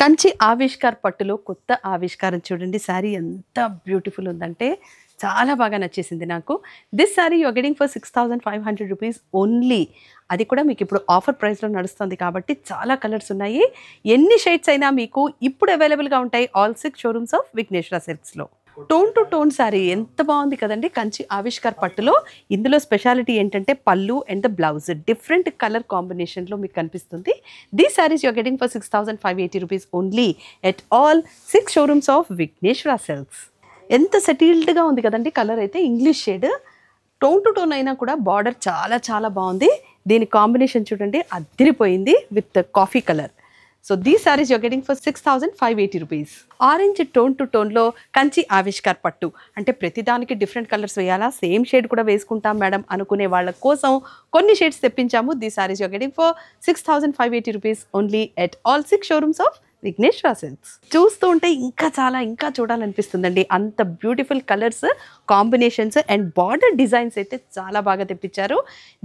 కంచి ఆవిష్కార్ పట్టులో కొత్త ఆవిష్కారం చూడండి. శారీ ఎంత బ్యూటిఫుల్ ఉందంటే చాలా బాగా నచ్చేసింది నాకు. This sari you are getting for 6500 rupees only. అది కూడా మీకు ఇప్పుడు ఆఫర్ ప్రైస్లో నడుస్తుంది కాబట్టి చాలా కలర్స్ ఉన్నాయి. ఎన్ని షేడ్స్ అయినా మీకు ఇప్పుడు అవైలబుల్గా ఉంటాయి ఆల్ 6 షోరూమ్స్ ఆఫ్ విఘ్నేశ్వర సిల్క్స్లో. టోన్ టు టోన్ శారీ ఎంత బాగుంది కదండి. కంచి ఆవిష్కార్ పట్టులో ఇందులో స్పెషాలిటీ ఏంటంటే pallu and the blouse different colour కాంబినేషన్లో మీకు కనిపిస్తుంది. These saris you are getting for 6580 rupees only at all 6 showrooms of Vighneshwara Silks. ఎంత సెటిల్డ్గా ఉంది కదండి. కలర్ అయితే English shade, tone to tone అయినా కూడా బార్డర్ చాలా చాలా బాగుంది. దీని కాంబినేషన్ చూడండి అదిరిపోయింది with coffee colour. So these sarees you're getting for 6580 rupees. Orange tone to టోన్లో కంచి ఆవిష్కార్ పట్టు అంటే ప్రతిదానికి డిఫరెంట్ కలర్స్ వేయాలా, సేమ్ షేడ్ కూడా వేసుకుంటాం మేడం అనుకునే వాళ్ళ కోసం కొన్ని షేడ్స్ తెప్పించాము. These sarees you're getting for 6580 rupees only at all 6 showrooms of Vighneshwara సిల్క్స్. చూస్తూ ఉంటే ఇంకా చూడాలనిపిస్తుందండి. అంత beautiful colours combinations and border designs అయితే చాలా బాగా తెప్పించారు.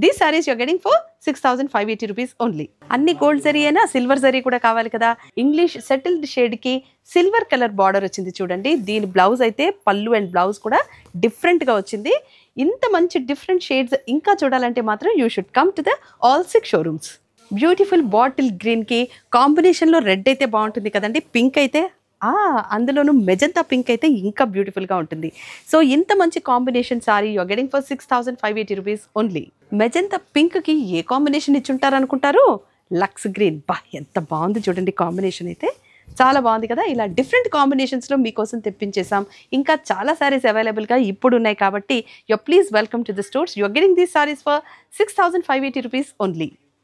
These sarees you're getting for 6580 rupees only. అన్ని గోల్డ్ జరీ అయినా సిల్వర్ జరీ కూడా కావాలి కదా. ఇంగ్లీష్ సెటిల్డ్ షేడ్కి సిల్వర్ కలర్ బార్డర్ వచ్చింది చూడండి. దీని బ్లౌజ్ అయితే పళ్ళు అండ్ బ్లౌజ్ కూడా డిఫరెంట్గా వచ్చింది. ఇంత మంచి డిఫరెంట్ షేడ్స్ ఇంకా చూడాలంటే మాత్రం you should come to the all 6 showrooms. Beautiful bottle గ్రీన్కి కాంబినేషన్లో రెడ్ అయితే బాగుంటుంది కదండి. పింక్ అయితే అందులోనూ మెజంతా పింక్ అయితే ఇంకా బ్యూటిఫుల్గా ఉంటుంది. సో ఇంత మంచి combination saree you're getting for 6580 rupees only. Magenta పింక్కి ఏ కాంబినేషన్ ఇచ్చుంటారు అనుకుంటారు? Lux green. ఎంత బాగుంది చూడండి. కాంబినేషన్ అయితే చాలా బాగుంది కదా. ఇలా డిఫరెంట్ కాంబినేషన్స్లో మీకోసం తెప్పించేసాం. ఇంకా చాలా సారీస్ అవైలబుల్గా ఇప్పుడు ఉన్నాయి కాబట్టి you please welcome to the stores. You are getting these saris for 6580 rupees only.